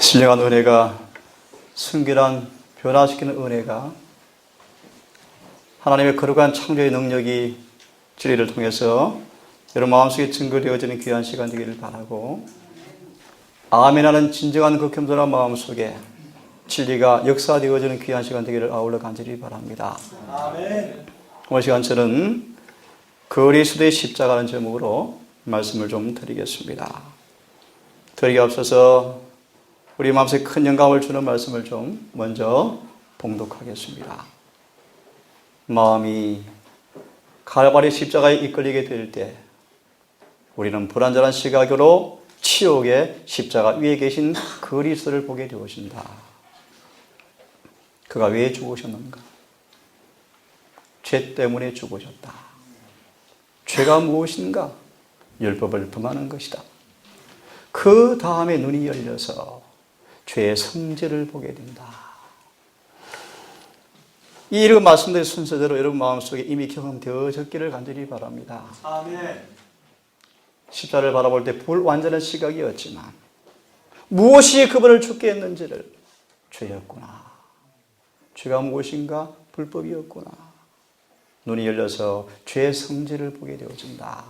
신령한 은혜가, 순결한 변화시키는 은혜가, 하나님의 거룩한 창조의 능력이 진리를 통해서 여러분 마음속에 증거되어지는 귀한 시간 되기를 바라고, 아멘하는 진정한 그 겸손한 마음속에 진리가 역사되어지는 귀한 시간 되기를 아울러 간절히 바랍니다. 아멘. 오늘 시간 저는 그리스도의 십자가라는 제목으로 말씀을 좀 드리겠습니다. 드리기 앞서서 우리 마음속에 큰 영감을 주는 말씀을 좀 먼저 봉독하겠습니다. 마음이 갈바리 십자가에 이끌리게 될 때 우리는 불완전한 시각으로 치욕의 십자가 위에 계신 그리스도를 보게 되어진다. 그가 왜 죽으셨는가? 죄 때문에 죽으셨다. 죄가 무엇인가? 율법을 범하는 것이다. 그 다음에 눈이 열려서 죄의 성질을 보게 된다. 이 읽은 말씀들의 순서대로 여러분 마음속에 이미 경험되어졌기를 간절히 바랍니다. 아멘. 십자가를 바라볼 때 불완전한 시각이었지만 무엇이 그분을 죽게 했는지를, 죄였구나. 죄가 무엇인가? 불법이었구나. 눈이 열려서 죄의 성질을 보게 되어진다.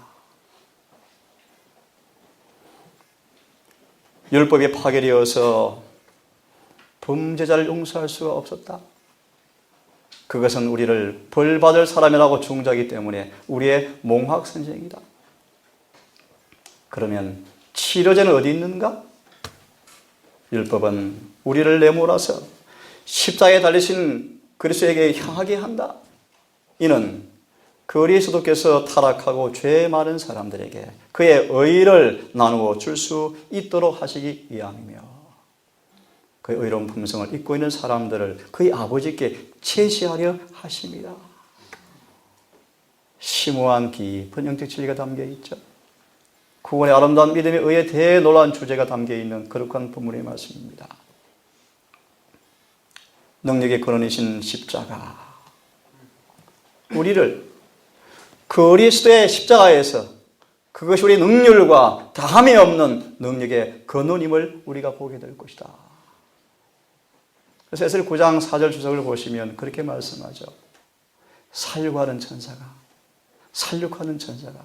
율법이 파괴되어서 범죄자를 용서할 수가 없었다. 그것은 우리를 벌받을 사람이라고 중자하기 때문에 우리의 몽학선생이다. 그러면 치료제는 어디 있는가? 율법은 우리를 내몰아서 십자가에 달리신 그리스도에게 향하게 한다. 이는 그리스도께서 타락하고 죄 많은 사람들에게 그의 의를 나누어 줄 수 있도록 하시기 위함이며, 그의 의로운 품성을 입고 있는 사람들을 그의 아버지께 제시하려 하십니다. 심오한 깊은 영적 진리가 담겨 있죠. 구원의 아름다운 믿음의 의의 대놀라운 주제가 담겨 있는 거룩한 본문의 말씀입니다. 능력의 근원이신 십자가, 우리를 그리스도의 십자가에서 그것이 우리 능률과 다함이 없는 능력의 근원임을 우리가 보게 될 것이다. 그래서 에스겔 9장 4절 주석을 보시면 그렇게 말씀하죠. 살육하는 천사가, 살육하는 천사가,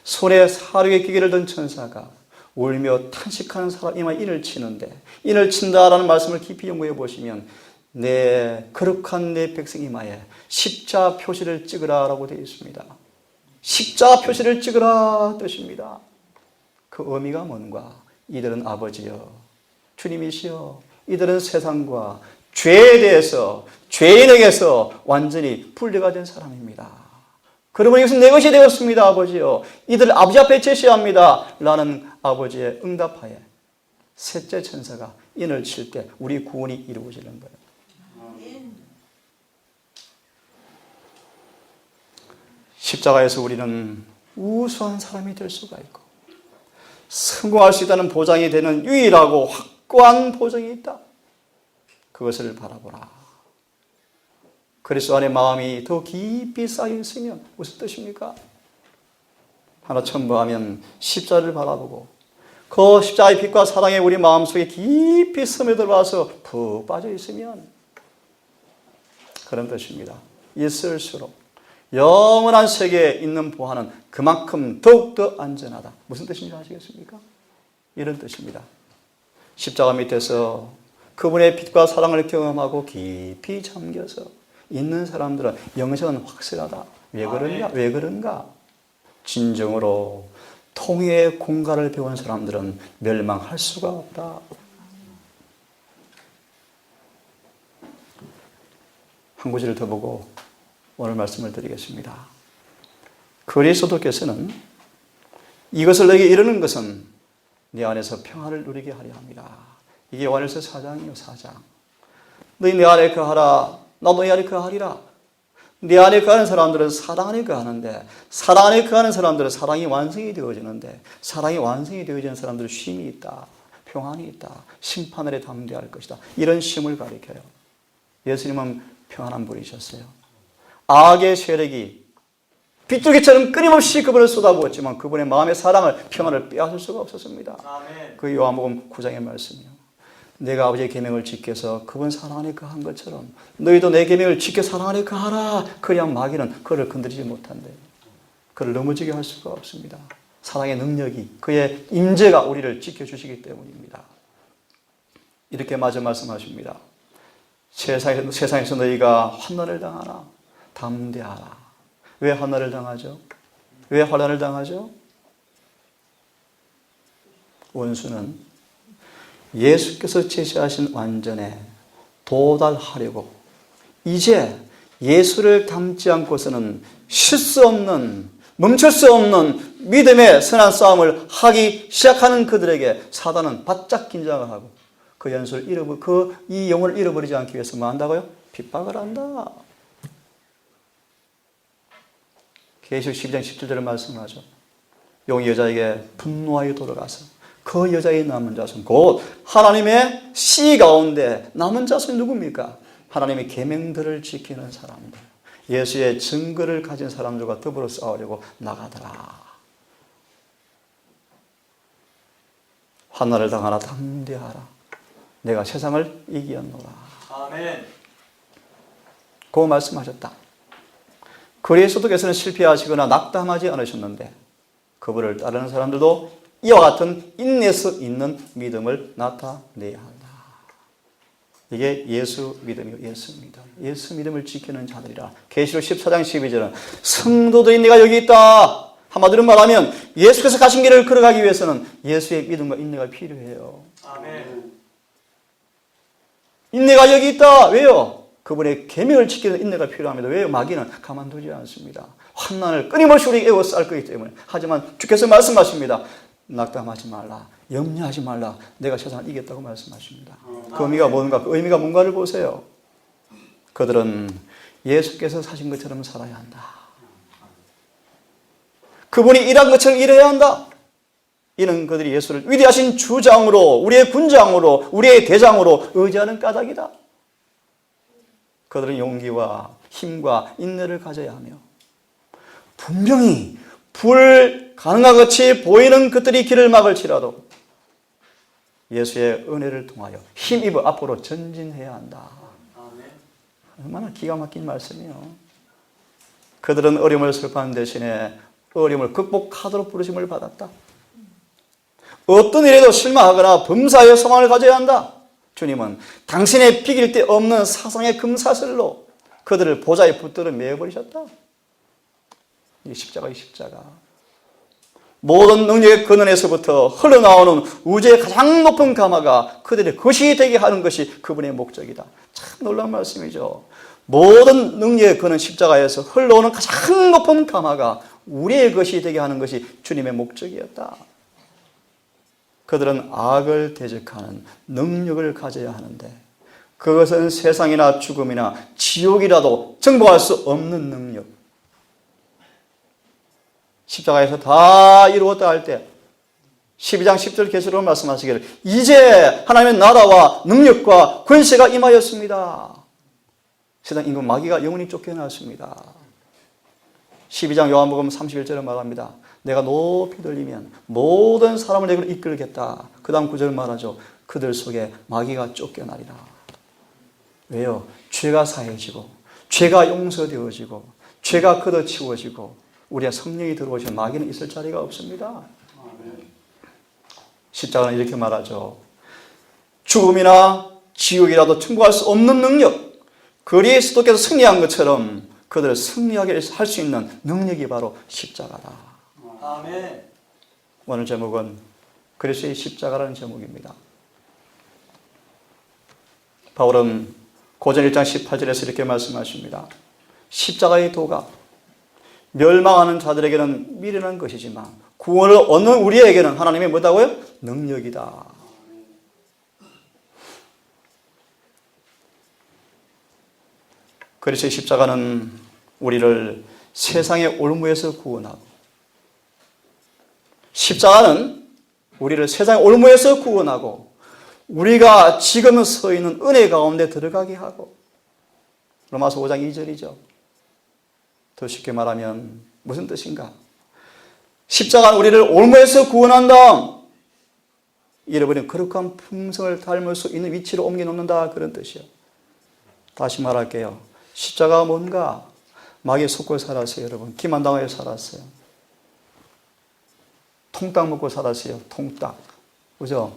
손에 사륙의 기계를 든 천사가 울며 탄식하는 사람이 인을 치는데, 인을 친다라는 말씀을 깊이 연구해 보시면 내 거룩한 내 백성 이마에 십자 표시를 찍으라라고 되어 있습니다. 십자 표시를 찍으라 뜻입니다. 그 의미가 뭔가? 이들은 아버지여, 주님이시여, 이들은 세상과 죄에 대해서, 죄인에게서 완전히 분리가 된 사람입니다. 그러면 이것은 내 것이 되었습니다, 아버지여. 이들 아버지 앞에 제시합니다. 라는 아버지의 응답하에 셋째 천사가 인을 칠 때 우리 구원이 이루어지는 거예요. 십자가에서 우리는 우수한 사람이 될 수가 있고 성공할 수 있다는 보장이 되는 유일하고 확고한 보장이 있다. 그것을 바라보라. 그리스도 안에 마음이 더 깊이 쌓여 있으면 무슨 뜻입니까? 하나 첨부하면 십자를 바라보고 그 십자의 빛과 사랑에 우리 마음속에 깊이 스며들어와서 푹 빠져 있으면, 그런 뜻입니다. 있을수록 영원한 세계에 있는 보화는 그만큼 더욱더 안전하다. 무슨 뜻인지 아시겠습니까? 이런 뜻입니다. 십자가 밑에서 그분의 빛과 사랑을 경험하고 깊이 잠겨서 있는 사람들은 영생은 확실하다. 왜 그런가? 왜 그런가? 진정으로 통일의 공갈을 배운 사람들은 멸망할 수가 없다. 한 구절을 더 보고 오늘 말씀을 드리겠습니다. 그리스도께서는 이것을 너에게 이루는 것은 네 안에서 평안을 누리게 하려 합니다. 이게 요한일서 4장이요, 4장. 너희 내 안에 거하라, 나도 네 안에 거하리라. 내 안에 거하는 사람들은 사랑 안에 거하는데, 사랑 안에 거하는 사람들은 사랑이 완성이 되어지는데, 사랑이 완성이 되어지는 사람들은 쉼이 있다, 평안이 있다, 심판 아래 담대할 것이다. 이런 쉼을 가리켜요. 예수님은 평안한 분이셨어요. 악의 세력이 빗줄기처럼 끊임없이 그분을 쏟아부었지만 그분의 마음의 사랑을, 평안을 빼앗을 수가 없었습니다. 아멘. 그 요한복음 9장의 말씀이요. 내가 아버지의 계명을 지켜서 그분 사랑하니 그한 것처럼 너희도 내 계명을 지켜 사랑하니 그하라. 그래야 마귀는 그를 건드리지 못한대요. 그를 넘어지게 할 수가 없습니다. 사랑의 능력이, 그의 임재가 우리를 지켜주시기 때문입니다. 이렇게 마저 말씀하십니다. 세상에서 너희가 환난을 당하나 담대하라. 왜 환난을 당하죠? 왜 환난을 당하죠? 원수는 예수께서 제시하신 완전에 도달하려고 이제 예수를 닮지 않고서는 쉴 수 없는, 멈출 수 없는 믿음의 선한 싸움을 하기 시작하는 그들에게 사단은 바짝 긴장을 하고 그 연수를 이 영혼을 잃어버리지 않기 위해서 뭐 한다고요? 핍박을 한다. 계시록 12장 17절을 말씀하죠. 용이 여자에게 분노하여 돌아가서 그 여자의 남은 자손, 곧 하나님의 씨 가운데 남은 자손이 누굽니까? 하나님의 계명들을 지키는 사람들, 예수의 증거를 가진 사람들과 더불어 싸우려고 나가더라. 환난을 당하나 담대하라. 내가 세상을 이기었노라. 아멘. 그 말씀하셨다. 그리스도께서는 실패하시거나 낙담하지 않으셨는데 그분을 따르는 사람들도 이와 같은 인내서 있는 믿음을 나타내야 한다. 이게 예수 믿음이요. 예수 믿음. 예수 믿음을 지키는 자들이라. 계시록 14장 12절은 성도들이 내가 여기 있다. 한마디로 말하면 예수께서 가신 길을 걸어가기 위해서는 예수의 믿음과 인내가 필요해요. 아멘. 인내가 여기 있다. 왜요? 그분의 계명을 지키는 인내가 필요합니다. 왜요? 마귀는 가만두지 않습니다. 환난을 끊임없이 우리에게 에워쌀 거기 때문에. 하지만 주께서 말씀하십니다. 낙담하지 말라. 염려하지 말라. 내가 세상을 이겼다고 말씀하십니다. 그 의미가 뭔가? 그 의미가 뭔가를 보세요. 그들은 예수께서 사신 것처럼 살아야 한다. 그분이 일한 것처럼 일해야 한다. 이는 그들이 예수를 위대하신 주장으로, 우리의 군장으로, 우리의 대장으로 의지하는 까닭이다. 그들은 용기와 힘과 인내를 가져야 하며 분명히 불가능하같이 보이는 것들이 길을 막을지라도 예수의 은혜를 통하여 힘입어 앞으로 전진해야 한다. 얼마나 기가 막힌 말씀이에요. 그들은 어려움을 슬퍼하는 대신에 어려움을 극복하도록 부르심을 받았다. 어떤 일에도 실망하거나 범사에 소망을 가져야 한다. 주님은 당신의 비길 데 없는 사상의 금사슬로 그들을 보좌에 붙들어 매어버리셨다. 이 십자가. 모든 능력의 근원에서부터 흘러나오는 우주의 가장 높은 가마가 그들의 것이 되게 하는 것이 그분의 목적이다. 참 놀라운 말씀이죠. 모든 능력의 근원 십자가에서 흘러오는 가장 높은 가마가 우리의 것이 되게 하는 것이 주님의 목적이었다. 그들은 악을 대적하는 능력을 가져야 하는데 그것은 세상이나 죽음이나 지옥이라도 정복할 수 없는 능력. 십자가에서 다 이루었다 할 때 12장 10절 계시록으로 말씀하시기를 이제 하나님의 나라와 능력과 권세가 임하였습니다. 세상 임금 마귀가 영원히 쫓겨났습니다. 12장 요한복음 31절을 말합니다. 내가 높이 들리면 모든 사람을 내게로 이끌겠다. 그 다음 구절을 말하죠. 그들 속에 마귀가 쫓겨나리라. 왜요? 죄가 사해지고 죄가 용서되어지고 죄가 걷어치워지고 우리의 성령이 들어오시면 마귀는 있을 자리가 없습니다. 십자가는 이렇게 말하죠. 죽음이나 지옥이라도 충분할 수 없는 능력, 그리스도께서 승리한 것처럼 그들을 승리하게 할 수 있는 능력이 바로 십자가다. 아멘. 오늘 제목은 그리스도의 십자가라는 제목입니다. 바울은 고전 1장 18절에서 이렇게 말씀하십니다. 십자가의 도가 멸망하는 자들에게는 미련한 것이지만 구원을 얻는 우리에게는 하나님의 뭐다고요? 능력이다. 그리스도의 십자가는 우리를 세상의 올무에서 구원하고 십자가는 우리를 세상의 올무에서 구원하고 우리가 지금 서 있는 은혜 가운데 들어가게 하고 로마서 5장 2절이죠. 더 쉽게 말하면 무슨 뜻인가? 십자가는 우리를 올무에서 구원한 다음 잃어버린 거룩한 품성을 닮을 수 있는 위치로 옮겨놓는다, 그런 뜻이요. 다시 말할게요. 십자가가 뭔가? 마귀에 속고 살았어요, 여러분. 기만당하여 살았어요. 통닭 먹고 살았어요, 통닭. 그죠?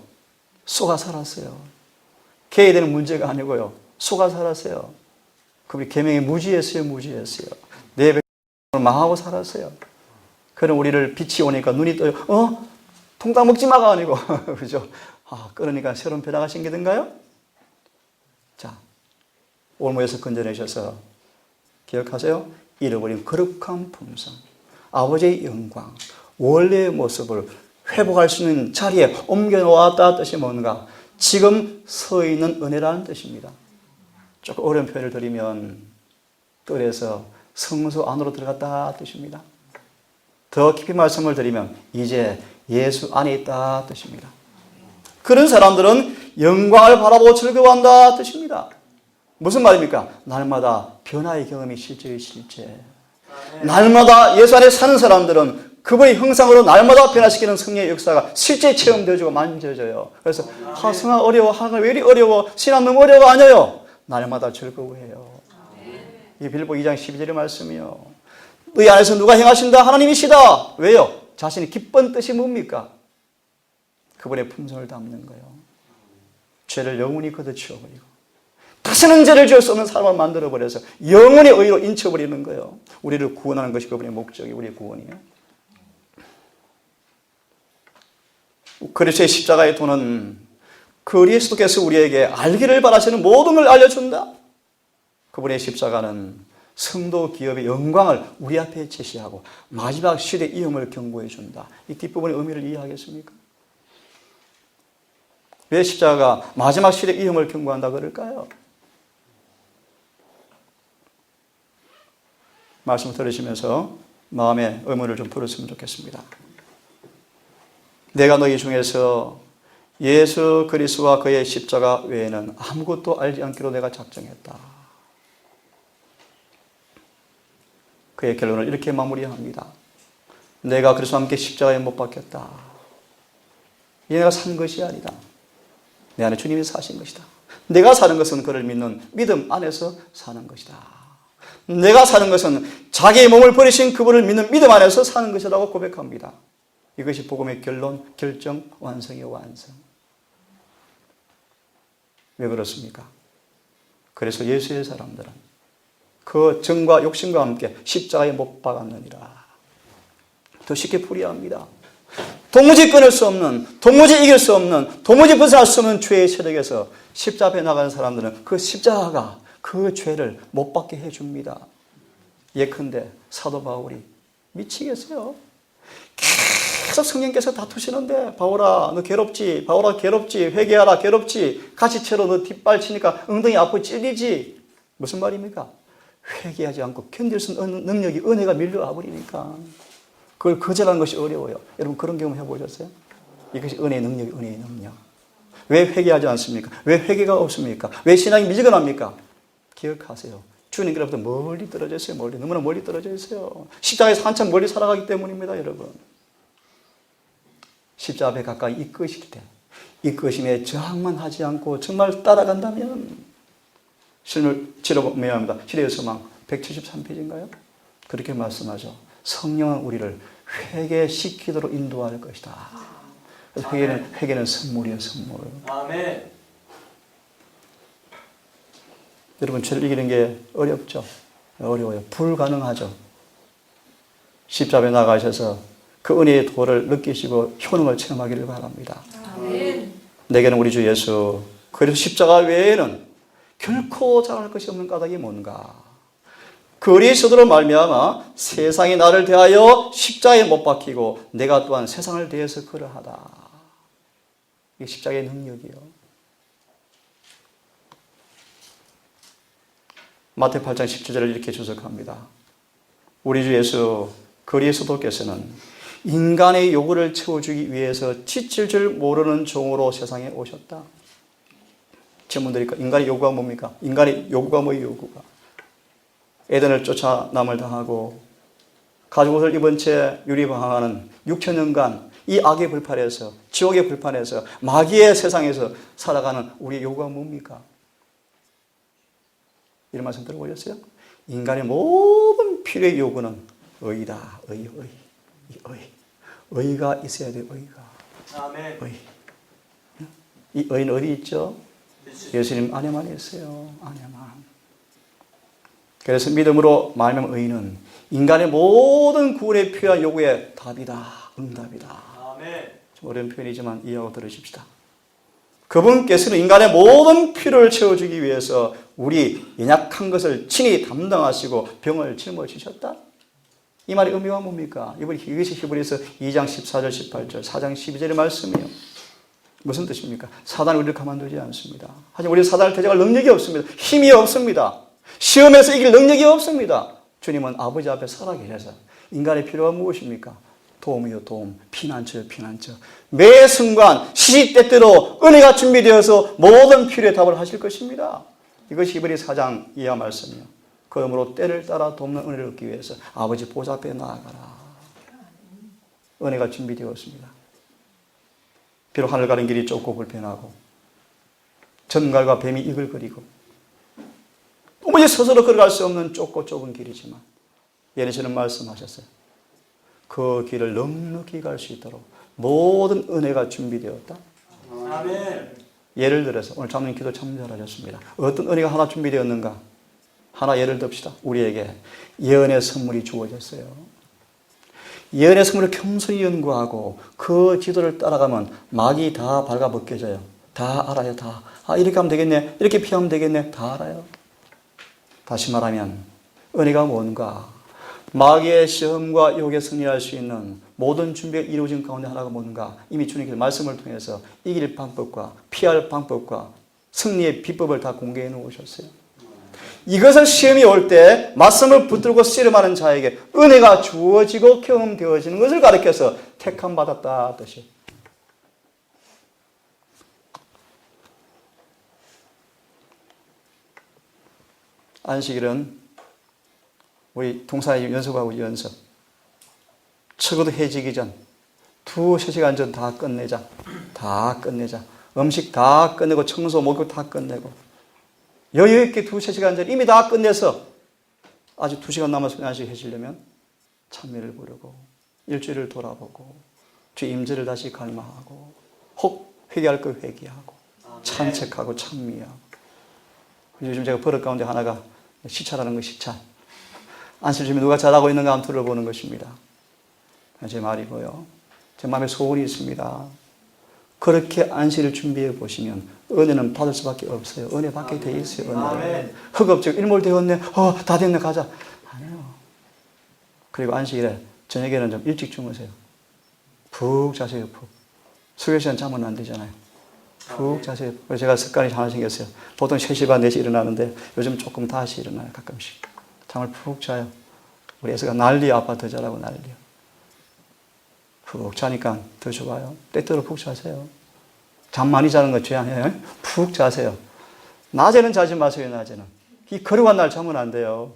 쏘가 살았어요. 개에 대한 문제가 아니고요. 쏘가 살았어요. 그분이 계명에 무지했어요, 무지했어요. 내 백성을 망하고 살았어요. 그럼 우리를 빛이 오니까 눈이 떠요. 통닭 먹지 마가 아니고, 그죠? 그러니까 새로운 변화가 생기던가요? 자, 올모에서 건져내셔서 기억하세요. 잃어버린 거룩한 품성, 아버지의 영광, 원래의 모습을 회복할 수 있는 자리에 옮겨놓았다 뜻이 뭔가? 지금 서 있는 은혜라는 뜻입니다. 조금 어려운 표현을 드리면 뜰에서 성소 안으로 들어갔다 뜻입니다. 더 깊이 말씀을 드리면 이제 예수 안에 있다 뜻입니다. 그런 사람들은 영광을 바라보고 즐거워한다 뜻입니다. 무슨 말입니까? 날마다 변화의 경험이 실제의 실제. 날마다 예수 안에 사는 사람들은 그분의 형상으로 날마다 변화시키는 성령의 역사가 실제 체험되어지고 만져져요. 그래서 성아 어려워, 하나 왜 이리 어려워, 신앙 너무 어려워, 아니에요. 날마다 즐거워해요. 이 빌보 2장 12절의 말씀이요. 너희 안에서 누가 행하신다? 하나님이시다. 왜요? 자신이 기쁜 뜻이 뭡니까? 그분의 품성을 담는 거예요. 죄를 영원히 걷어치워버리고 다시는 죄를 지을 수 없는 사람을 만들어버려서 영원히 의로 인쳐버리는 거예요. 우리를 구원하는 것이 그분의 목적이 우리의 구원이에요. 그리스도의 십자가의 도는 그리스도께서 우리에게 알기를 바라시는 모든 걸 알려준다. 그분의 십자가는 성도 기업의 영광을 우리 앞에 제시하고 마지막 시대의 위험을 경고해 준다. 이 뒷부분의 의미를 이해하겠습니까? 왜 십자가가 마지막 시대의 위험을 경고한다 그럴까요? 말씀을 들으시면서 마음의 의문을 좀 풀었으면 좋겠습니다. 내가 너희 중에서 예수 그리스도와 그의 십자가 외에는 아무것도 알지 않기로 내가 작정했다. 그의 결론을 이렇게 마무리합니다. 내가 그리스도와 함께 십자가에 못 박혔다. 이 내가 산 것이 아니다. 내 안에 주님이 사신 것이다. 내가 사는 것은 그를 믿는 믿음 안에서 사는 것이다. 내가 사는 것은 자기의 몸을 버리신 그분을 믿는 믿음 안에서 사는 것이라고 고백합니다. 이것이 복음의 결론, 결정, 완성의 완성. 왜 그렇습니까? 그래서 예수의 사람들은 그 정과 욕심과 함께 십자가에 못 박았느니라. 더 쉽게 풀이합니다. 도무지 끊을 수 없는, 도무지 이길 수 없는, 도무지 벗어날 수 없는 죄의 세력에서 십자가 앞에 나가는 사람들은 그 십자가가 그 죄를 못 받게 해줍니다. 예컨대 사도 바울이 미치겠어요. 계속 성령께서 다투시는데 바울아 너 괴롭지, 바울아 괴롭지, 회개하라 괴롭지, 가시채로 너 뒷발치니까 엉덩이 앞으로 찔리지. 무슨 말입니까? 회개하지 않고 견딜 수 있는 능력이 은혜가 밀려와 버리니까 그걸 거절하는 것이 어려워요. 여러분 그런 경험 해보셨어요? 이것이 은혜의 능력이 은혜의 능력. 왜 회개하지 않습니까? 왜 회개가 없습니까? 왜 신앙이 미지근합니까? 기억하세요. 주님께로부터 멀리 떨어져 있어요. 멀리, 너무나 멀리 떨어져 있어요. 십자가에서 한참 멀리 살아가기 때문입니다, 여러분. 십자가 앞에 가까이 이끄실 때, 이끄심에 저항만 하지 않고 정말 따라간다면, 신을 치러매야 시대의 소망 173페이지인가요? 그렇게 말씀하죠. 성령은 우리를 회개시키도록 인도할 것이다. 회개는 선물이에요, 선물. 아멘. 여러분, 죄를 이기는 게 어렵죠? 어려워요. 불가능하죠. 십자가에 나가셔서 그 은혜의 도를 느끼시고 효능을 체험하기를 바랍니다. 아멘. 내게는 우리 주 예수, 그리고 십자가 외에는 결코 자랑할 것이 없는 까닭이 뭔가? 그리스도로 말미암아 세상이 나를 대하여 십자가에 못 박히고 내가 또한 세상을 대해서 그러하다. 이게 십자가의 능력이요. 마태 8장 17절을 이렇게 주석합니다. 우리 주 예수 그리스도께서는 인간의 요구를 채워주기 위해서 지칠 줄 모르는 종으로 세상에 오셨다. 질문드릴까? 인간의 요구가 뭡니까? 인간의 요구가 뭐예요? 요구가 에덴을 쫓아 남을 당하고 가죽옷을 입은 채 유리방황하는 6천년간 이 악의 불판에서, 지옥의 불판에서, 마귀의 세상에서 살아가는 우리의 요구가 뭡니까? 이런 말씀 들어보셨어요? 인간의 모든 필요의 요구는 의다. 의. 의가 있어야 돼요. 의가. 아멘. 의. 이 의는 어디 있죠? 예수님 안에만 있어요. 안에만. 그래서 믿음으로 말하면 의는 인간의 모든 구원에 필요한 요구의 답이다. 응답이다. 아멘. 좀 어려운 표현이지만 이해하고 들으십시다. 그분께서는 인간의 모든 필요를 채워주기 위해서 우리 연약한 것을 친히 담당하시고 병을 짊어지셨다. 이 말의 의미가 뭡니까? 이것이 히브리서 2장 14절 18절 4장 12절의 말씀이에요. 무슨 뜻입니까? 사단은 우리를 가만두지 않습니다. 하지만 우리 사단을 대적할 능력이 없습니다. 힘이 없습니다. 시험에서 이길 능력이 없습니다. 주님은 아버지 앞에 살아계셔서 인간의 필요가 무엇입니까? 도움이요 도움, 피난처요 피난처. 매 순간 시시때때로 은혜가 준비되어서 모든 필요의 답을 하실 것입니다. 이것이 히브리 4장 이하 말씀이요. 그러므로 때를 따라 돕는 은혜를 얻기 위해서 아버지 보좌 앞에 나아가라. 은혜가 준비되었습니다. 비록 하늘 가는 길이 좁고 불편하고 전갈과 뱀이 이글거리고 도무지 스스로 걸어갈 수 없는 좁고 좁은 길이지만 예수님은 말씀하셨어요. 그 길을 넉넉히 갈 수 있도록 모든 은혜가 준비되었다. 아멘. 예를 들어서 오늘 장로님 기도 참 잘하셨습니다. 어떤 은혜가 하나 준비되었는가? 하나 예를 듭시다. 우리에게 예언의 선물이 주어졌어요. 예언의 선물을 겸손히 연구하고 그 지도를 따라가면 막이 다 발가벗겨져요. 다 알아요. 다. 이렇게 하면 되겠네. 이렇게 피하면 되겠네. 다 알아요. 다시 말하면 은혜가 뭔가? 마귀의 시험과 유혹에 승리할 수 있는 모든 준비가 이루어진 가운데 하나가 뭔가? 이미 주님께서 말씀을 통해서 이길 방법과 피할 방법과 승리의 비법을 다 공개해 놓으셨어요. 이것을 시험이 올 때 말씀을 붙들고 씨름하는 자에게 은혜가 주어지고 경험되어지는 것을 가르쳐서 택함 받았다 뜻이에요. 안식일은 우리 동사에 연습하고 연습. 적어도 해지기 전 2-3시간 전 다 끝내자. 다 끝내자. 음식 다 끝내고 청소 목욕 다 끝내고 여유 있게 2-3시간 전 이미 다 끝내서 아직 2시간 남아서 안식 해지려면 찬미를 부르고 일주일을 돌아보고 주 임재를 다시 갈망하고 혹 회개할 거 회개하고 찬책하고 찬미하고. 요즘 제가 버릇 가운데 하나가 시차라는 거 시차. 안식일 중에 누가 잘하고 있는가 한번 들어보는 것입니다. 제 말이고요. 제 마음에 소원이 있습니다. 그렇게 안식일을 준비해 보시면 은혜는 받을 수밖에 없어요. 은혜 받게 돼 있어요. 은혜. 허겁지겁 일몰 되었네. 다 됐네. 가자. 아니요. 그리고 안식일에 저녁에는 좀 일찍 주무세요. 푹 자세요. 푹. 수요 시간 자면 안 되잖아요. 푹 자세요. 그래서 제가 습관이 하나 생겼어요. 보통 3시 반 4시 일어나는데 요즘 조금 다시 일어나요. 가끔씩. 잠을 푹 자요. 우리 애서가 난리야. 아빠 더 자라고 난리야. 푹 자니까 더 좋아요. 때때로 푹 자세요. 잠 많이 자는 거 죄 아니에요? 푹 자세요. 낮에는 자지 마세요. 낮에는. 이 거룩한 날 자면 안 돼요.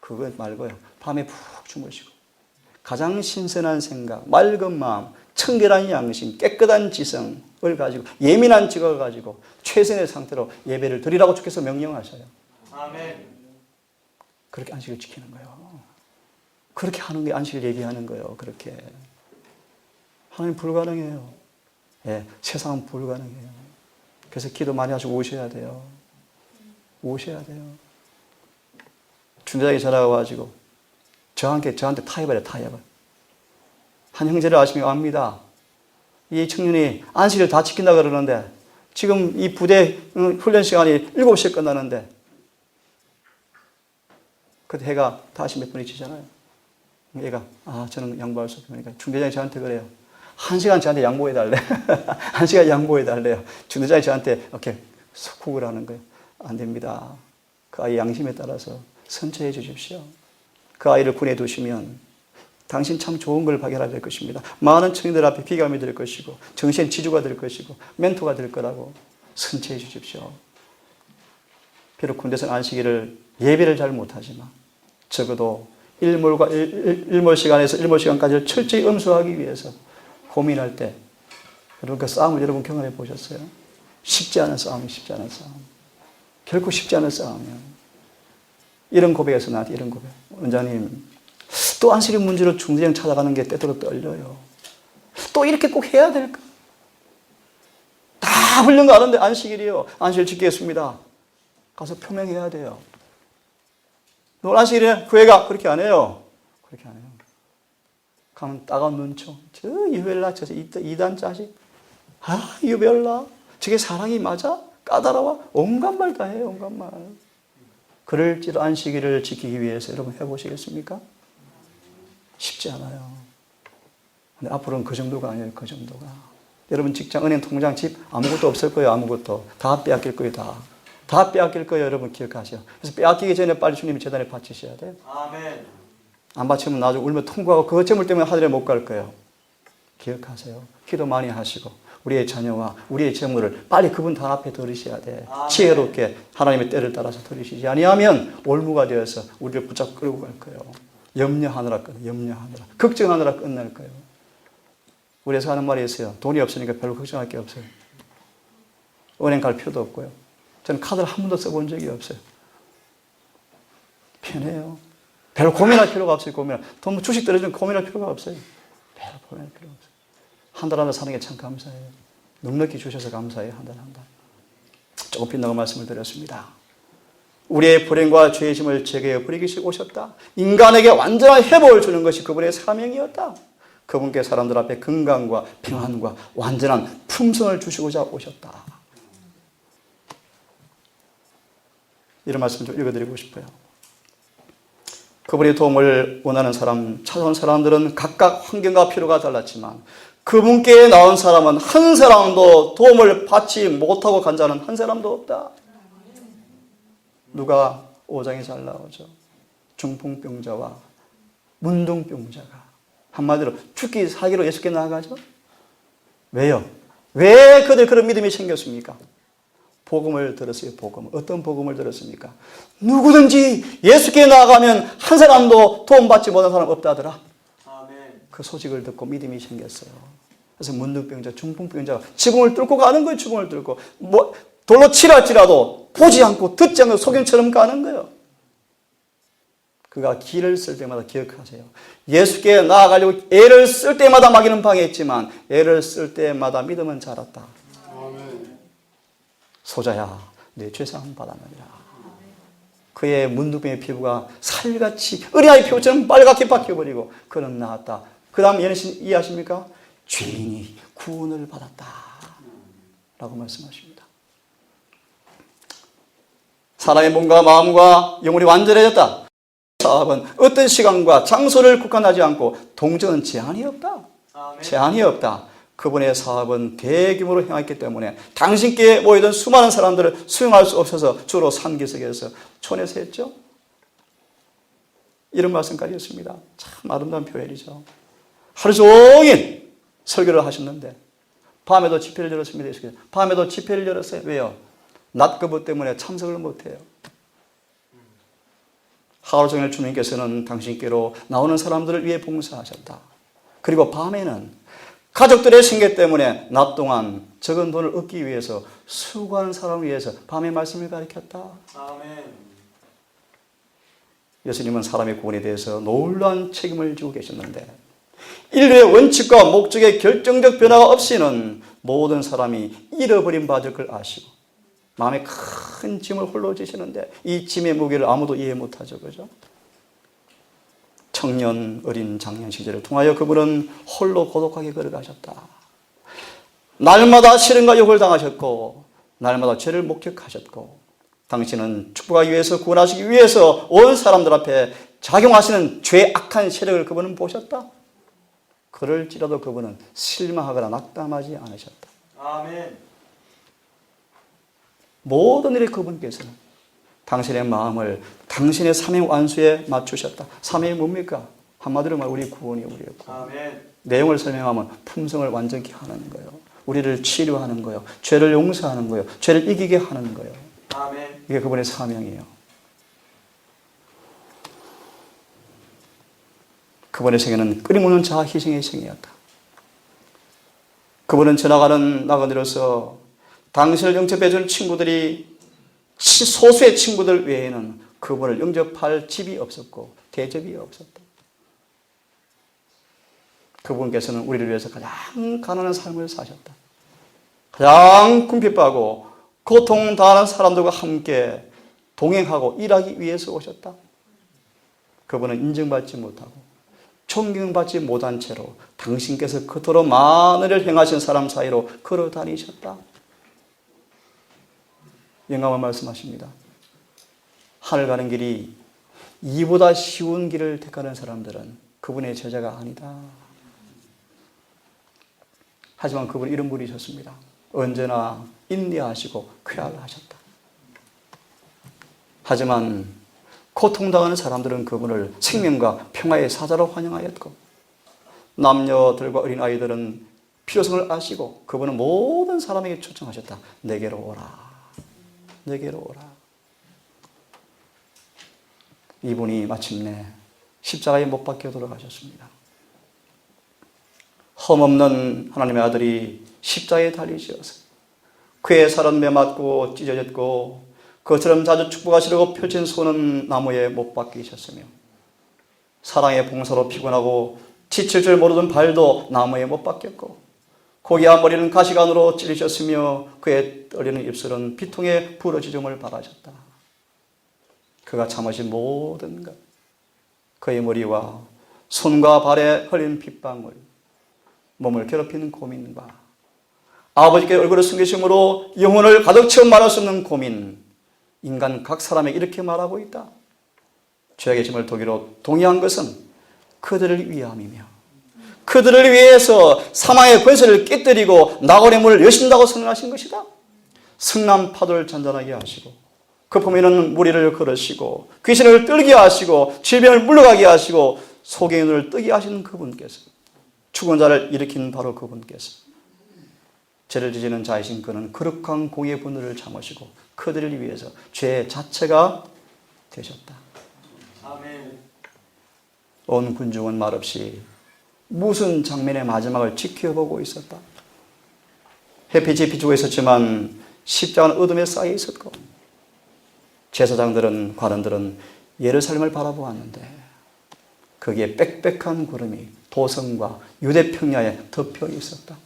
그거 말고요. 밤에 푹 주무시고 가장 신선한 생각, 맑은 마음, 청결한 양심, 깨끗한 지성을 가지고 예민한 지각을 가지고 최선의 상태로 예배를 드리라고 주께서 명령하셔요. 아멘. 그렇게 안식을 지키는 거예요. 그렇게 하는 게 안식을 얘기하는 거예요. 그렇게. 하나님 불가능해요. 예, 세상은 불가능해요. 그래서 기도 많이 하시고 오셔야 돼요. 오셔야 돼요. 중대장이 전화가 와가지고 저한테 타협을. 한 형제를 아시면 압니다. 이 청년이 안식을 다 지킨다 그러는데 지금 이 부대 훈련 시간이 7시에 끝나는데 그때 해가 다시 몇 분이 지잖아요. 얘가 저는 양보할 수 없으니까 중대장이 저한테 그래요. 1시간 저한테 양보해달래. 1시간 양보해달래요. 중대장이 저한테 이렇게 속국을 하는 거예요. 안 됩니다. 그 아이 양심에 따라서 선처해 주십시오. 그 아이를 군에 두시면 당신 참 좋은 걸 발견하게 될 것입니다. 많은 청년들 앞에 비감이 될 것이고 정신 지주가 될 것이고 멘토가 될 거라고 선처해 주십시오. 비록 군대에서는 안식일을 예배를 잘 못하지만 적어도 일몰 시간에서 일몰 시간까지를 철저히 음수하기 위해서 고민할 때 여러분 그 싸움을 여러분 경험해 보셨어요? 쉽지 않은 싸움. 결코 쉽지 않은 싸움이에요. 이런 고백에서 나한테 이런 고백. 원장님, 또 안식일 문제로 중대장 찾아가는 게 때때로 떨려요. 또 이렇게 꼭 해야 될까? 다 훈련 가는데 안식일이요. 안식일 지키겠습니다. 가서 표명해야 돼요. 오늘 안식일에 교회가 그렇게 안 해요. 그렇게 안 해요. 가면 따가운 눈총. 저 유별나, 저 이단 자식. 아, 유별나. 저게 사랑이 맞아? 까다로워? 온갖 말 다 해요, 온갖 말. 그럴지도 안식일을 지키기 위해서 여러분 해보시겠습니까? 쉽지 않아요. 근데 앞으로는 그 정도가 아니에요, 그 정도가. 여러분 직장, 은행, 통장, 집 아무것도 없을 거예요, 아무것도. 다 빼앗길 거예요, 다. 다 빼앗길 거예요, 여러분 기억하세요. 그래서 빼앗기기 전에 빨리 주님이 재단에 바치셔야 돼요. 아멘. 안 바치면 나중에 울며 통과하고 그 재물 때문에 하늘에 못 갈 거예요. 기억하세요. 기도 많이 하시고 우리의 자녀와 우리의 재물을 빨리 그분 단 앞에 들으셔야 돼. 지혜롭게 하나님의 때를 따라서 들으시지 아니하면 올무가 되어서 우리를 붙잡고 끌고 갈 거예요. 염려하느라 걱정하느라 끝날 거예요. 우리에서 하는 말이 있어요. 돈이 없으니까 별로 걱정할 게 없어요. 은행 갈 필요도 없고요. 저는 카드를 한 번도 써본 적이 없어요. 편해요. 별로 고민할 필요가 없어요. 돈 주식 떨어지면 고민할 필요가 없어요. 별로 고민할 필요가 없어요. 한 달 한 달 사는 게 참 감사해요. 넉넉히 주셔서 감사해요. 한 달 한 달. 조금 빗나가 말씀을 드렸습니다. 우리의 불행과 죄의 짐을 제거해 버리기 위해 오셨다. 인간에게 완전한 회복을 주는 것이 그분의 사명이었다. 그분께 사람들 앞에 건강과 평안과 완전한 품성을 주시고자 오셨다. 이런 말씀 좀 읽어드리고 싶어요. 그분의 도움을 원하는 사람, 찾아온 사람들은 각각 환경과 필요가 달랐지만 그분께 나온 사람은 한 사람도 도움을 받지 못하고 간 자는 한 사람도 없다. 누가 5장에 잘 나오죠. 중풍병자와 문둥병자가 한마디로 죽기 살기로 예수께 나아가죠. 왜요? 왜 그들 그런 믿음이 생겼습니까? 복음을 들었어요. 복음. 어떤 복음을 들었습니까? 누구든지 예수께 나아가면 한 사람도 도움받지 못한 사람 없다더라. 아멘. 그 소식을 듣고 믿음이 생겼어요. 그래서 문둥병자, 중풍병자가 지붕을 뚫고 가는 거예요. 지붕을 뚫고. 돌로 칠할지라도 보지 않고 듣지 않고 소경처럼 가는 거예요. 그가 길을 쓸 때마다 기억하세요. 예수께 나아가려고 애를 쓸 때마다 마귀는 방해했지만 애를 쓸 때마다 믿음은 자랐다. 아멘. 소자야, 내 죄사함 받았느니라. 그의 문둥병의 피부가 살같이 어린아이 피부처럼 빨갛게 바뀌어버리고 그는 나았다. 그 다음 이해하십니까? 죄인이 구원을 받았다 라고 말씀하십니다. 사람의 몸과 마음과 영혼이 완전해졌다. 사업은 어떤 시간과 장소를 국한하지 않고 동정은 제한이 없다. 아멘. 제한이 없다. 그분의 사업은 대규모로 행했기 때문에 당신께 모이던 수많은 사람들을 수용할 수 없어서 주로 산기슭에서 촌에서 했죠. 이런 말씀까지 했습니다. 참 아름다운 표현이죠. 하루 종일 설교를 하셨는데 밤에도 집회를 열었습니다. 밤에도 집회를 열었어요. 왜요? 낮 거부 때문에 참석을 못해요. 하루 종일 주님께서는 당신께로 나오는 사람들을 위해 봉사하셨다. 그리고 밤에는 가족들의 생계 때문에 낮 동안 적은 돈을 얻기 위해서 수고하는 사람을 위해서 밤에 말씀을 가르쳤다. 아멘. 예수님은 사람의 구원에 대해서 놀라운 책임을 지고 계셨는데 인류의 원칙과 목적의 결정적 변화가 없이는 모든 사람이 잃어버린 바될 걸 아시고 마음에 큰 짐을 홀로 지시는데 이 짐의 무게를 아무도 이해 못하죠. 그죠? 청년, 어린 장년 시절을 통하여 그분은 홀로 고독하게 걸어가셨다. 날마다 시련과 욕을 당하셨고 날마다 죄를 목격하셨고 당신은 축복하기 위해서 구원하시기 위해서 온 사람들 앞에 작용하시는 죄악한 세력을 그분은 보셨다. 그럴지라도 그분은 실망하거나 낙담하지 않으셨다. 아멘. 모든 일에 그분께서는 당신의 마음을 당신의 사명 완수에 맞추셨다. 사명이 뭡니까? 한마디로 말 우리 구원이 우리의 구원. 아멘. 내용을 설명하면 품성을 완전히 하는 거예요. 우리를 치료하는 거예요. 죄를 용서하는 거예요. 죄를 이기게 하는 거예요. 아멘. 이게 그분의 사명이에요. 그분의 생애는 끊임없는 자아 희생의 생애였다. 그분은 지나가는 나그네로서 당신을 영접해준 친구들이 소수의 친구들 외에는 그분을 영접할 집이 없었고 대접이 없었다. 그분께서는 우리를 위해서 가장 가난한 삶을 사셨다. 가장 궁핍하고 고통당하는 사람들과 함께 동행하고 일하기 위해서 오셨다. 그분은 인정받지 못하고 존경받지 못한 채로 당신께서 그토록 많은 일을 행하신 사람 사이로 걸어 다니셨다. 영감은 말씀하십니다. 하늘 가는 길이 이보다 쉬운 길을 택하는 사람들은 그분의 제자가 아니다. 하지만 그분은 이런 분이셨습니다. 언제나 인내하시고 쾌활하셨다. 하지만 고통당하는 사람들은 그분을 생명과 평화의 사자로 환영하였고 남녀들과 어린아이들은 필요성을 아시고 그분은 모든 사람에게 초청하셨다. 내게로 오라. 내게로 오라. 이분이 마침내 십자가에 못 박혀 돌아가셨습니다. 험없는 하나님의 아들이 십자가에 달리셔서 그의 살은 매맞고 찢어졌고 그처럼 자주 축복하시려고 펼친 손은 나무에 못 박히셨으며 사랑의 봉사로 피곤하고 지칠 줄 모르던 발도 나무에 못 박혔고 고기와 머리는 가시관으로 찔리셨으며 그의 떨리는 입술은 비통에 부러지음을 바라셨다. 그가 참으신 모든 것, 그의 머리와 손과 발에 흘린 핏방울, 몸을 괴롭히는 고민과 아버지께 얼굴을 숨기심으로 영혼을 가득 채워 말할 수 없는 고민, 인간 각 사람에게 이렇게 말하고 있다. 죄악의 짐을 도기로 동의한 것은 그들을 위함이며 그들을 위해서 사망의 권세를 깨뜨리고 낙원의 문을 여신다고 선언하신 것이다. 승남 파도를 잔잔하게 하시고 거품이는 무리를 걸으시고 귀신을 떨게 하시고 질병을 물러가게 하시고 속의 눈을 뜨게 하시는 그분께서 죽은 자를 일으킨 바로 그분께서 죄를 지지는 자이신 그는 거룩한 공의 분노를 참으시고 그들을 위해서 죄 자체가 되셨다. 아멘. 온 군중은 말없이 무슨 장면의 마지막을 지켜보고 있었다. 햇빛이 비추고 있었지만 십자가는 어둠에 쌓여 있었고 제사장들은 관원들은 예루살렘을 바라보았는데 거기에 빽빽한 구름이 도성과 유대 평야에 덮여 있었다.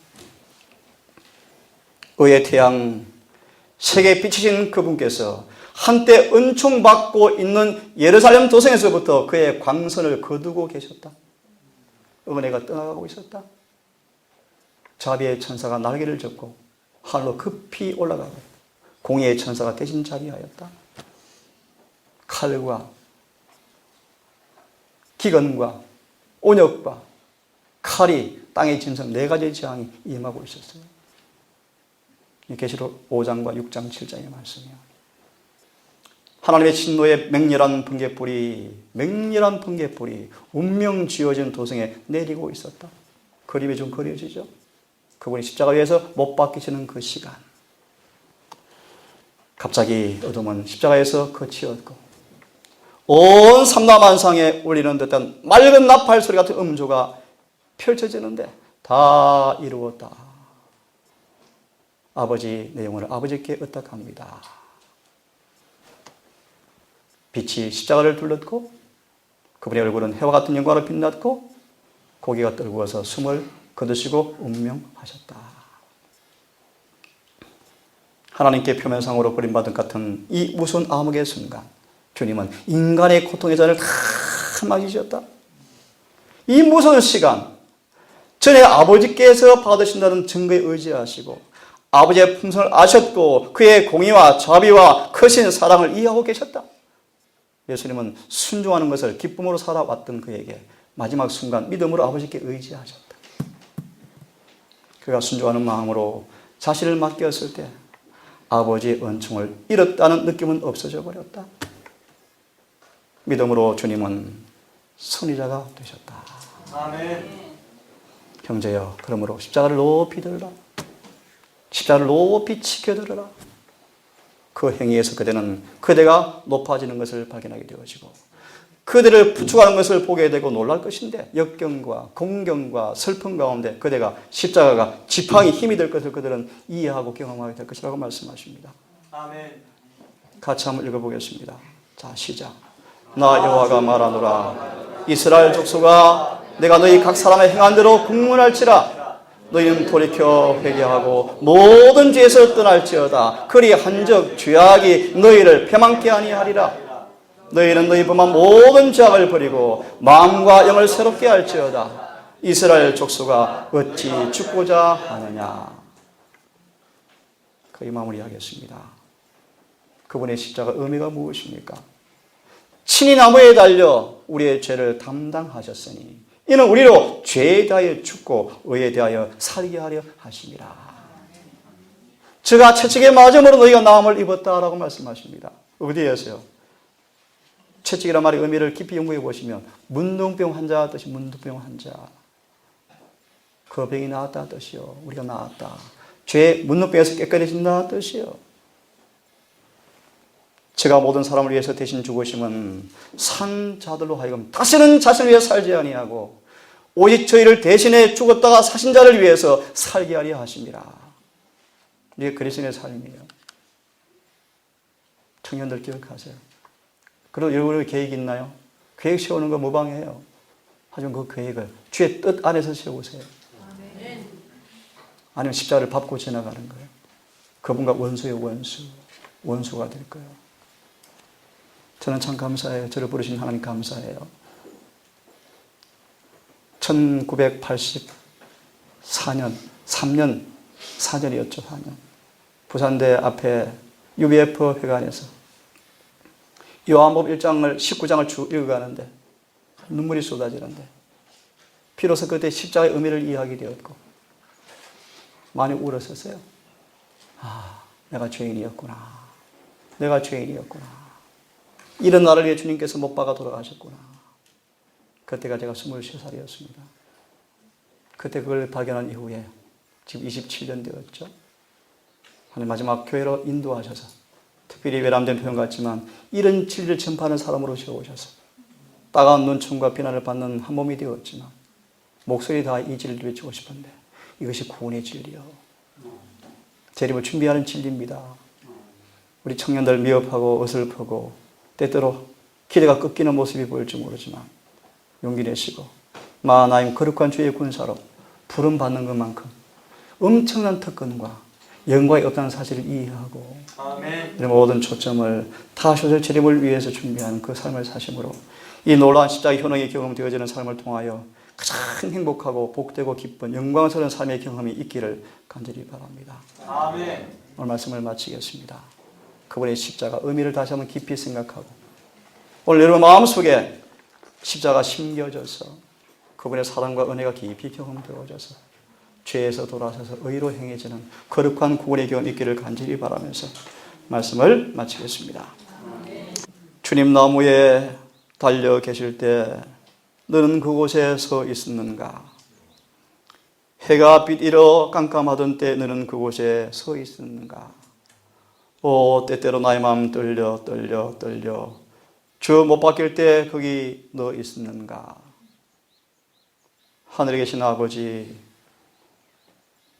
의의 태양 세계에 비치신 그분께서 한때 은총받고 있는 예루살렘 도성에서부터 그의 광선을 거두고 계셨다. 은혜가 떠나가고 있었다. 자비의 천사가 날개를 접고 하늘로 급히 올라가고 공의의 천사가 대신 자비하였다. 칼과 기근과 온역과 칼이 땅의 짐승 4가지의 재앙이 임하고 있었어요. 계시록 5장과 6장 7장의 말씀이요. 하나님의 진노의 맹렬한 번개불이 운명 쥐어진 도성에 내리고 있었다. 그림이 좀 그려지죠. 그분이 십자가 위에서 못 박히시는 그 시간, 갑자기 어둠은 십자가에서 거치었고 온 삼라만상에 울리는 듯한 맑은 나팔 소리 같은 음조가 펼쳐지는데 다 이루었다. 아버지, 내 영혼을 아버지께 의탁합니다. 빛이 십자가를 둘렀고 그분의 얼굴은 해와 같은 영광으로 빛났고 고개가 떨구어서 숨을 거두시고 운명하셨다. 하나님께 표면상으로 버림받은 같은 이 무서운 암흑의 순간 주님은 인간의 고통의 잔을 다 마시셨다. 이 무서운 시간 전에 아버지께서 받으신다는 증거에 의지하시고 아버지의 품성을 아셨고 그의 공의와 자비와 크신 사랑을 이해하고 계셨다. 예수님은 순종하는 것을 기쁨으로 살아왔던 그에게 마지막 순간 믿음으로 아버지께 의지하셨다. 그가 순종하는 마음으로 자신을 맡겼을 때 아버지의 은총을 잃었다는 느낌은 없어져 버렸다. 믿음으로 주님은 선지자가 되셨다. 아멘. 형제여, 그러므로 십자가를 높이 들으라. 십자가를 높이 지켜들으라. 그 행위에서 그대가 높아지는 것을 발견하게 되어지고 그대를 부축하는 것을 보게 되고 놀랄 것인데 역경과 공경과 슬픔 가운데 그대가 십자가가 지팡이 힘이 될 것을 그들은 이해하고 경험하게 될 것이라고 말씀하십니다. 아멘. 같이 한번 읽어보겠습니다. 자, 시작. 나 여호와가 말하노라. 이스라엘 족속아, 내가 너희 각 사람의 행한 대로 국문할지라. 너희는 돌이켜 회개하고 모든 죄에서 떠날지어다. 그리 한적 죄악이 너희를 패망케 아니하리라. 너희는 너희 범한 모든 죄악을 버리고 마음과 영을 새롭게 할지어다. 이스라엘 족속아, 어찌 죽고자 하느냐. 거의 마무리하겠습니다. 그분의 십자가 의미가 무엇입니까? 친히 나무에 달려 우리의 죄를 담당하셨으니 이는 우리로 죄에 대하여 죽고 의에 대하여 살게 하려 하심이라. 저가 채찍에 맞음으로 너희가 나음을 입었다라고 말씀하십니다. 어디에서요? 채찍이란 말의 의미를 깊이 연구해 보시면 문둥병 환자 뜻이 문둥병 환자. 그 병이 나았다 뜻이요. 우리가 나았다. 죄 문둥병에서 깨끗해진다 뜻이요. 제가 모든 사람을 위해서 대신 죽으심은 산 자들로 하여금 다시는 자신을 위해 살지 아니하고 오직 저희를 대신해 죽었다가 사신 자를 위해서 살게 하려 하십니다. 이게 그리스도의 삶이에요. 청년들 기억하세요. 그리고 여러분의 계획이 있나요? 계획 세우는 거 무방해요. 하지만 그 계획을 주의 뜻 안에서 세우세요. 아니면 십자가를 밟고 지나가는 거예요. 그분과 원수의 원수가 될 거예요. 저는 참 감사해요. 저를 부르신 하나님 감사해요. 1984년, 4년이었죠, 4년. 부산대 앞에 UBF 회관에서 요한복음 1장을, 19장을 쭉 읽어가는데 눈물이 쏟아지는데 비로소 그때 십자가의 의미를 이해하게 되었고 많이 울었었어요. 아, 내가 죄인이었구나. 내가 죄인이었구나. 이런 나를 위해 주님께서 못 박아 돌아가셨구나. 그때가 제가 23살이었습니다. 그때 그걸 발견한 이후에 지금 27년 되었죠. 하나님 마지막 교회로 인도하셔서 특별히 외람된 표현 같지만 이런 진리를 전파하는 사람으로 세우셔서 따가운 눈총과 비난을 받는 한 몸이 되었지만 목소리 다 이 진리를 외치고 싶은데 이것이 구원의 진리요. 재림을 준비하는 진리입니다. 우리 청년들 미흡하고 어설프고 때때로 기대가 꺾이는 모습이 보일지 모르지만 용기 내시고 마하나임 거룩한 주의 군사로 부름받는 것만큼 엄청난 특권과 영광이 없다는 사실을 이해하고 아멘. 모든 초점을 타쇼의 재림을 위해서 준비하는 그 삶을 사심으로 이 놀라운 십자가의 현황이 경험되어지는 삶을 통하여 가장 행복하고 복되고 기쁜 영광스러운 삶의 경험이 있기를 간절히 바랍니다. 아멘. 오늘 말씀을 마치겠습니다. 그분의 십자가 의미를 다시 한번 깊이 생각하고 오늘 여러분 마음속에 십자가 심겨져서 그분의 사랑과 은혜가 깊이 경험되어져서 죄에서 돌아서서 의로 행해지는 거룩한 구원의 경험 있기를 간절히 바라면서 말씀을 마치겠습니다. 주님 나무에 달려 계실 때 너는 그곳에 서 있었는가? 해가 빛 잃어 깜깜하던 때 너는 그곳에 서 있었는가? 오, 때때로 나의 마음 떨려 주 못 바뀔 때 거기 너 있었는가? 하늘에 계신 아버지,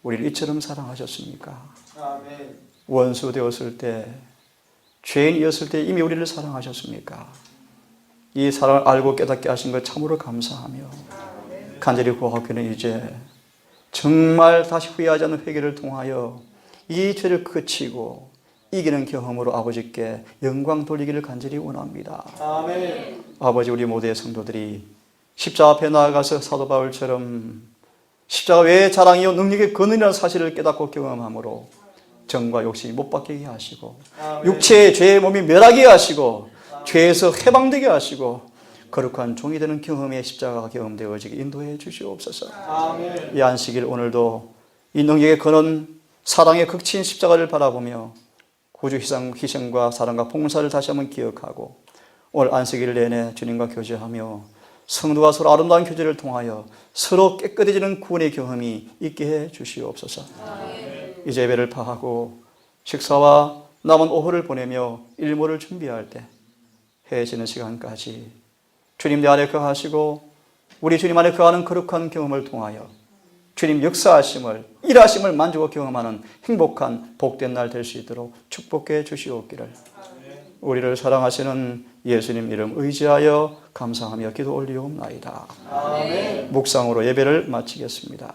우리를 이처럼 사랑하셨습니까? 아멘. 원수 되었을 때, 죄인이었을 때 이미 우리를 사랑하셨습니까? 이 사랑을 알고 깨닫게 하신 것 참으로 감사하며 간절히 구하기는 이제 정말 다시 후회하지 않는 회개를 통하여 이 죄를 그치고 이기는 경험으로 아버지께 영광 돌리기를 간절히 원합니다. 아멘. 아버지, 우리 모두의 성도들이 십자가 앞에 나아가서 사도 바울처럼 십자가 외의 자랑이요 능력의 근원이라는 사실을 깨닫고 경험함으로 정과 욕심이 못 바뀌게 하시고 육체의 죄의 몸이 멸하게 하시고 죄에서 해방되게 하시고 거룩한 종이 되는 경험의 십자가가 경험되어지게 인도해 주시옵소서. 아멘. 이 안식일 오늘도 이 능력의 근원 사랑의 극치인 십자가를 바라보며 구주 희생과 사랑과 봉사를 다시 한번 기억하고 오늘 안식일 내내 주님과 교제하며 성도가 서로 아름다운 교제를 통하여 서로 깨끗해지는 구원의 경험이 있게 해 주시옵소서. 이제 예배를 파하고 식사와 남은 오후를 보내며 일몰을 준비할 때 해지는 시간까지 주님 내 안에 거하시고 우리 주님 안에 거하는 거룩한 경험을 통하여 주님 역사하심을, 일하심을 만지고 경험하는 행복한 복된 날 될 수 있도록 축복해 주시옵기를 우리를 사랑하시는 예수님 이름 의지하여 감사하며 기도 올리옵나이다. 묵상으로 예배를 마치겠습니다.